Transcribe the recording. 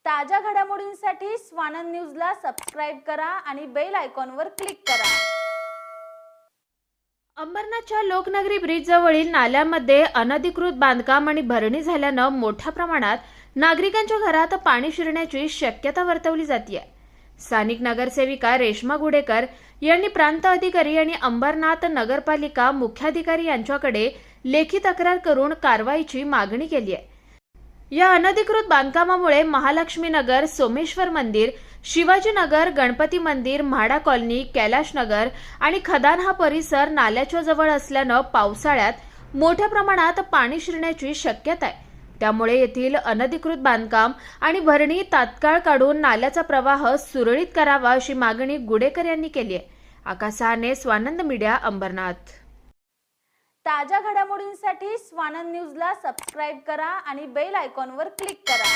ताज्या घडामोडींसाठी स्वानंद न्यूजला सबस्क्राइब करा आणि बेल आयकॉनवर क्लिक करा। अंबरनाथच्या लोकनगरी ब्रिज जवळील नाल्यामध्ये अनधिकृत बांधकाम आणि भरणी झाल्यानं मोठ्या प्रमाणात नागरिकांच्या घरात पाणी शिरण्याची शक्यता वर्तवली जाते। स्थानिक नगरसेविका रेश्मा गुडेकर यांनी प्रांत अधिकारी आणि अंबरनाथ नगरपालिका मुख्याधिकारी यांच्याकडे लेखी तक्रार करून कारवाईची मागणी केली आहे। या अनधिकृत बांधकामामुळे महालक्ष्मी नगर, सोमेश्वर मंदिर, शिवाजी नगर, गणपती मंदिर, म्हाडा कॉलनी, कैलाश नगर आणि खदान हा परिसर नाल्याच्या जवळ असल्यानं पावसाळ्यात मोठ्या प्रमाणात पाणी शिरण्याची शक्यता आहे। त्यामुळे येथील अनधिकृत बांधकाम आणि भरणी तात्काळ काढून नाल्याचा प्रवाह सुरळीत करावा अशी मागणी गुडेकर यांनी केली आहे। आकाश सहाने, स्वानंद मीडिया, अंबरनाथ। ताज्या घडामोडींसाठी स्वानंद न्यूजला सबस्क्राइब करा आणि बेल आयकॉनवर क्लिक करा।